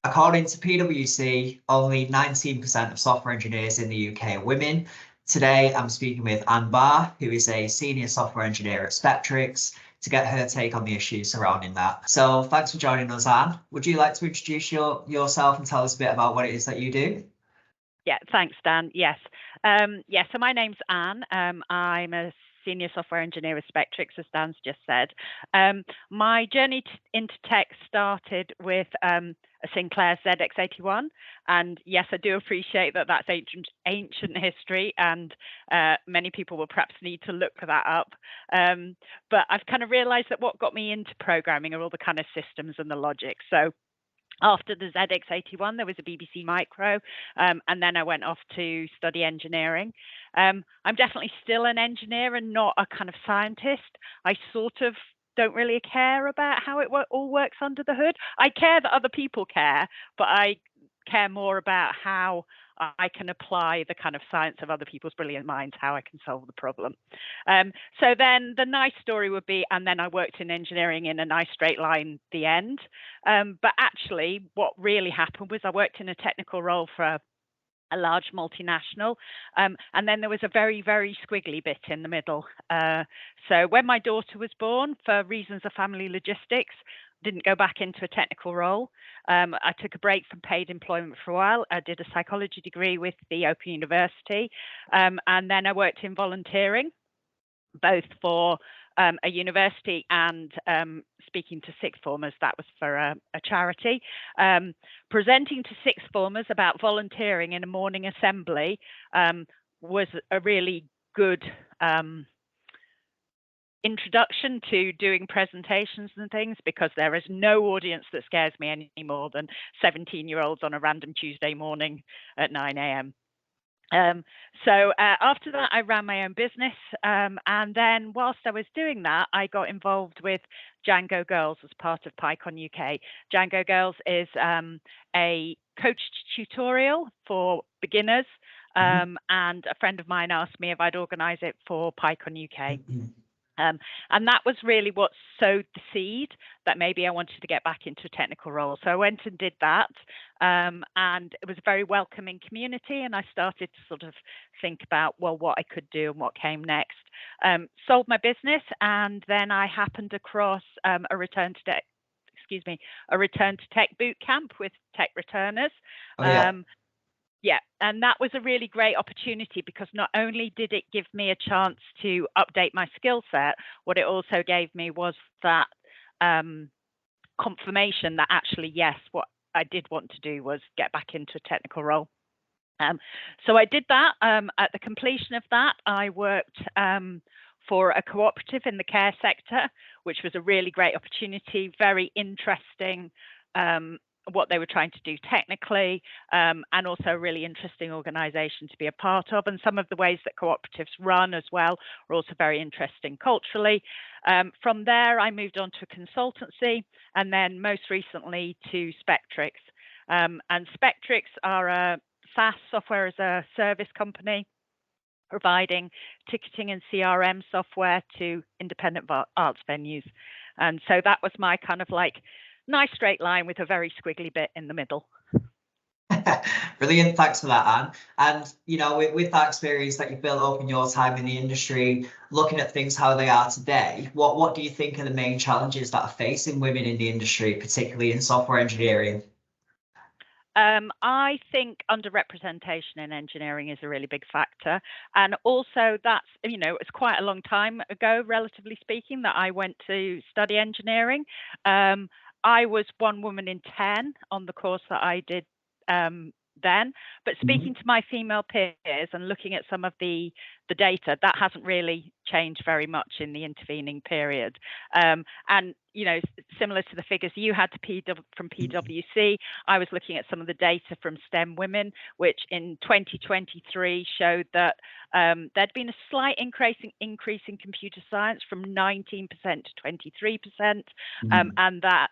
According to PwC, only 19% of software engineers in the UK are women. Today, I'm speaking with Anne Barr, who is a senior software engineer at Spektrix, to get her take on the issues surrounding that. So thanks for joining us, Anne. Would you like to introduce yourself and tell us a bit about what it is that you do? Yeah, thanks, Dan. Yes. So my name's Anne. I'm a senior software engineer with Spektrix, as Dan's just said. My journey into tech started with a Sinclair ZX81. And yes, I do appreciate that that's ancient history, and many people will perhaps need to look that up. But I've kind of realized that what got me into programming are all the kind of systems and the logic. So after the ZX81, there was a BBC Micro, and then I went off to study engineering. I'm definitely still an engineer and not a kind of scientist. I sort of don't really care about how it all works under the hood. I care that other people care, but I care more about how I can apply the kind of science of other people's brilliant minds, how I can solve the problem. So then the nice story would be, and then I worked in engineering in a nice straight line, the end. But actually, what really happened was I worked in a technical role for a large multinational. And then there was a very, very squiggly bit in the middle. So when my daughter was born, for reasons of family logistics, didn't go back into a technical role. I took a break from paid employment for a while. I did a psychology degree with the Open University. And then I worked in volunteering, both for a university and speaking to sixth formers. That was for a charity. Presenting to sixth formers about volunteering in a morning assembly was a really good introduction to doing presentations and things, because there is no audience that scares me any more than 17-year-olds on a random Tuesday morning at 9 a.m. So after that, I ran my own business. And then whilst I was doing that, I got involved with Django Girls as part of PyCon UK. Django Girls is a coached tutorial for beginners. And a friend of mine asked me if I'd organize it for PyCon UK. And that was really what sowed the seed that maybe I wanted to get back into a technical role. So I went and did that. And it was a very welcoming community. And I started to sort of think about, well, what I could do and what came next. Sold my business. And then I happened across a return to tech boot camp with tech returners. Oh, yeah. Yeah, and that was a really great opportunity, because not only did it give me a chance to update my skill set, what it also gave me was that confirmation that actually, yes, what I did want to do was get back into a technical role. So I did that. At the completion of that, I worked for a cooperative in the care sector, which was a really great opportunity, very interesting. What they were trying to do technically, and also a really interesting organization to be a part of. And some of the ways that cooperatives run as well are also very interesting culturally. From there, I moved on to a consultancy, and then most recently to Spektrix. And Spektrix are a SaaS, software as a service company, providing ticketing and CRM software to independent arts venues. And so that was my kind of like nice straight line with a very squiggly bit in the middle. Brilliant. Thanks for that, Anne. And, you know, with that experience that you've built up in your time in the industry, looking at things how they are today, what do you think are the main challenges that are facing women in the industry, particularly in software engineering? I think underrepresentation in engineering is a really big factor. And also that's, you know, it's quite a long time ago, relatively speaking, that I went to study engineering. I was one woman in 10 on the course that I did then. But speaking to my female peers and looking at some of the data, that hasn't really changed very much in the intervening period. And, you know, similar to the figures you had from PwC, I was looking at some of the data from STEM women, which in 2023 showed that there'd been a slight increase in computer science from 19% to 23%, and that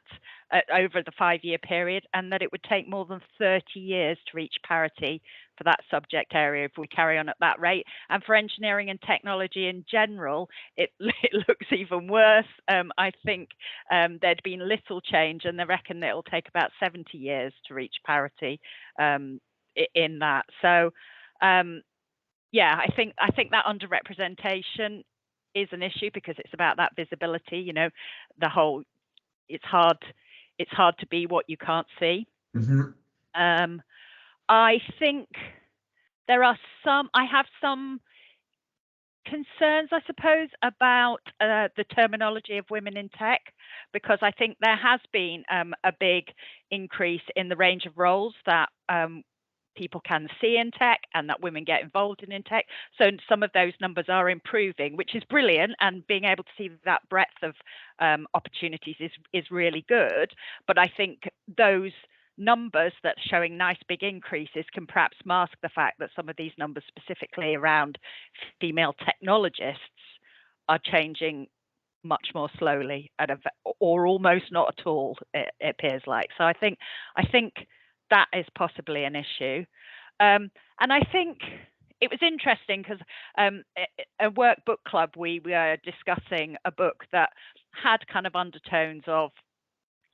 over the 5-year period, and that it would take more than 30 years to reach parity that subject area if we carry on at that rate. And for engineering and technology in general, it looks even worse. I think there'd been little change, and they reckon it'll take about 70 years to reach parity in that. So yeah, I think that underrepresentation is an issue because it's about that visibility. You know, the whole it's hard to be what you can't see. I think I have some concerns, I suppose, about the terminology of women in tech, because I think there has been a big increase in the range of roles that people can see in tech and that women get involved in tech. So some of those numbers are improving, which is brilliant, and being able to see that breadth of opportunities is really good. But I think those numbers that are showing nice big increases can perhaps mask the fact that some of these numbers, specifically around female technologists, are changing much more slowly or almost not at all, it appears like. So I think that is possibly an issue. And I think it was interesting because a work book club, we were discussing a book that had kind of undertones of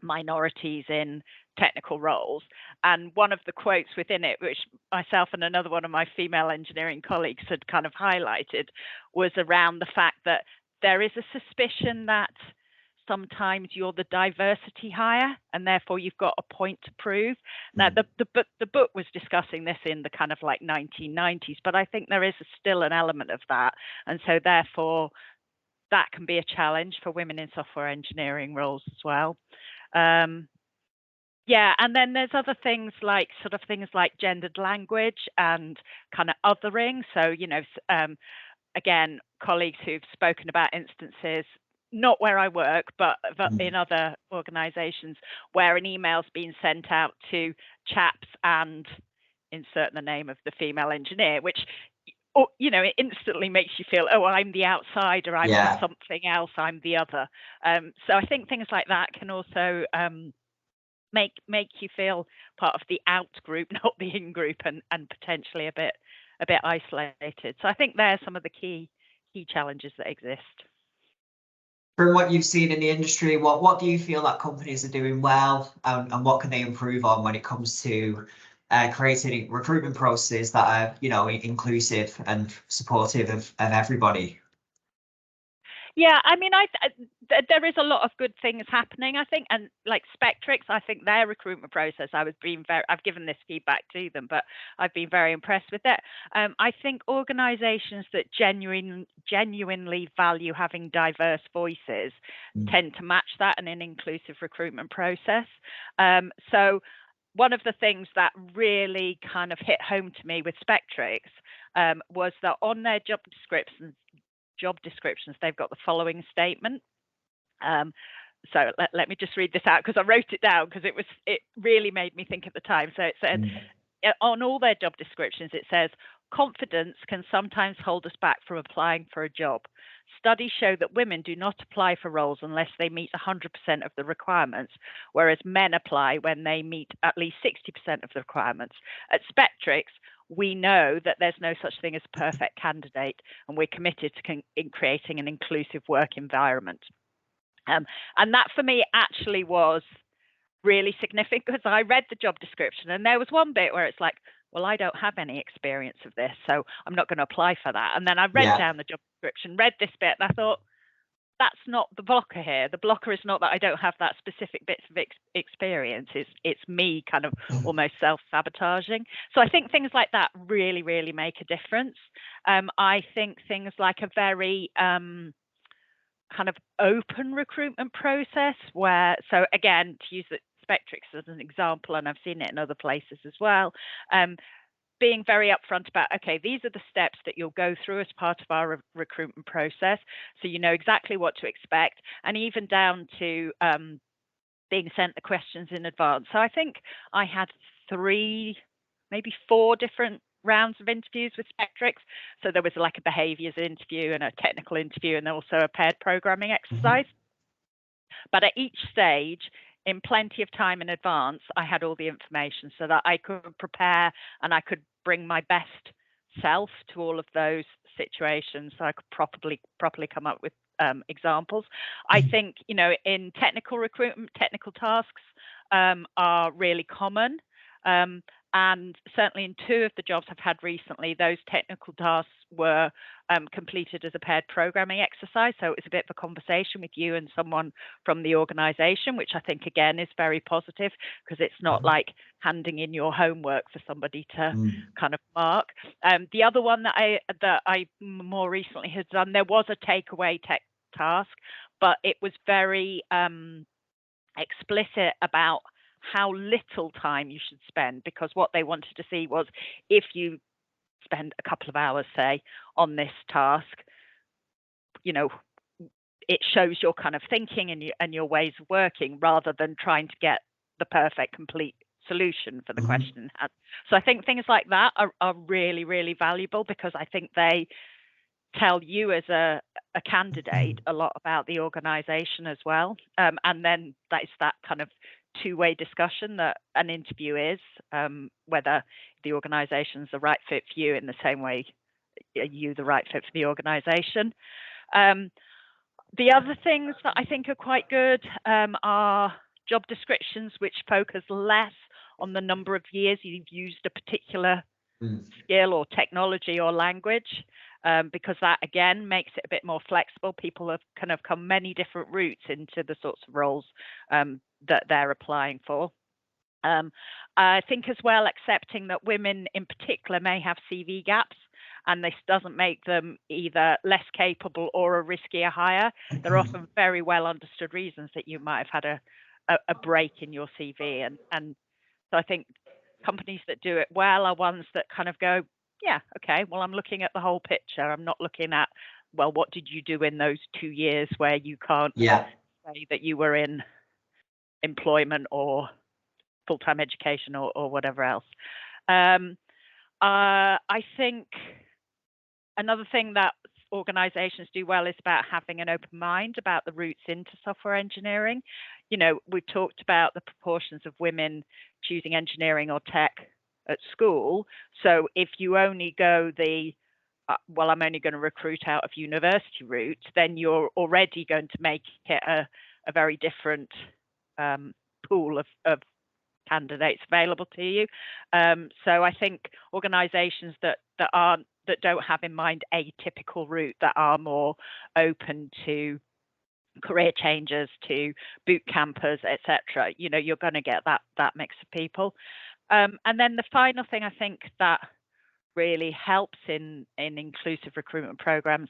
minorities in technical roles. And one of the quotes within it, which myself and another one of my female engineering colleagues had kind of highlighted, was around the fact that there is a suspicion that sometimes you're the diversity hire and therefore you've got a point to prove. Now the book was discussing this in the kind of like 1990s, but I think there is still an element of that, and so therefore that can be a challenge for women in software engineering roles as well. Yeah, and then there's other things like gendered language and kind of othering. So, you know, again, colleagues who've spoken about instances, not where I work, but in other organizations, where an email's been sent out to chaps and insert the name of the female engineer, which, you know, it instantly makes you feel, oh, I'm the outsider, I'm something else, I'm the other. So I think things like that can also make you feel part of the out group, not the in group, and potentially a bit isolated. So I think there's some of the key challenges that exist. From what you've seen in the industry, what do you feel that companies are doing well, and what can they improve on when it comes to creating recruitment processes that are, you know, inclusive and supportive of everybody? Yeah, I mean, there is a lot of good things happening, I think, and like Spektrix, I think their recruitment process, I've given this feedback to them, but I've been very impressed with it. I think organisations that genuinely value having diverse voices tend to match that in an inclusive recruitment process. So one of the things that really kind of hit home to me with Spektrix was that on their job descriptions, they've got the following statement. So let me just read this out because I wrote it down because it really made me think at the time. So it said, on all their job descriptions, it says, confidence can sometimes hold us back from applying for a job. Studies show that women do not apply for roles unless they meet 100% of the requirements, whereas men apply when they meet at least 60% of the requirements. At Spektrix, we know that there's no such thing as a perfect candidate, and we're committed to in creating an inclusive work environment. And that for me actually was really significant because I read the job description and there was one bit where it's like, well, I don't have any experience of this, so I'm not going to apply for that. And then I read down the job description, read this bit, and I thought, that's not the blocker here. The blocker is not that I don't have that specific bits of experience. It's me kind of almost self-sabotaging. So I think things like that really, really make a difference. I think things like a very kind of open recruitment process where, so again, to use the Spektrix as an example, and I've seen it in other places as well, being very upfront about, okay, these are the steps that you'll go through as part of our recruitment process, so you know exactly what to expect, and even down to being sent the questions in advance. So I think I had 3, maybe 4 different rounds of interviews with Spektrix. So there was like a behaviours interview and a technical interview and also a paired programming exercise. But at each stage, in plenty of time in advance, I had all the information so that I could prepare and I could bring my best self to all of those situations, so I could properly come up with examples. I think, you know, in technical recruitment, technical tasks are really common. And certainly in 2 of the jobs I've had recently, those technical tasks were completed as a paired programming exercise. So it was a bit of a conversation with you and someone from the organization, which I think, again, is very positive, because it's not like handing in your homework for somebody to kind of mark. The other one that I more recently had done, there was a takeaway tech task, but it was very explicit about how little time you should spend, because what they wanted to see was, if you spend a couple of hours, say, on this task, you know, it shows your kind of thinking and your ways of working, rather than trying to get the perfect complete solution for the question. So I think things like that are really, really valuable, because I think they tell you as a candidate a lot about the organization as well. And then that is that kind of two-way discussion that an interview is, whether the organization's the right fit for you, in the same way are you the right fit for the organization. The other things that I think are quite good are job descriptions which focus less on the number of years you've used a particular skill or technology or language, because that, again, makes it a bit more flexible. People have kind of come many different routes into the sorts of roles that they're applying for. I think as well, accepting that women in particular may have CV gaps, and this doesn't make them either less capable or a riskier hire. They're often very well understood reasons that you might have had a break in your CV. And so I think companies that do it well are ones that kind of go, yeah, okay, well, I'm looking at the whole picture. I'm not looking at, well, what did you do in those 2 years where you can't say that you were in employment or full-time education or whatever else. I think another thing that organizations do well is about having an open mind about the routes into software engineering. You know, we've talked about the proportions of women choosing engineering or tech at school. So if you only go the well, I'm only going to recruit out of university route, then you're already going to make it a very different pool of candidates available to you. So I think organizations that don't have in mind a typical route, that are more open to career changes, to boot campers, etc., you know, you're going to get that mix of people. And then the final thing I think that really helps in inclusive recruitment programs,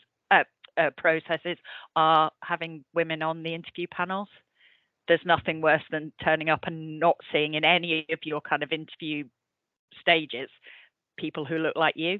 processes, are having women on the interview panels. There's nothing worse than turning up and not seeing in any of your kind of interview stages people who look like you.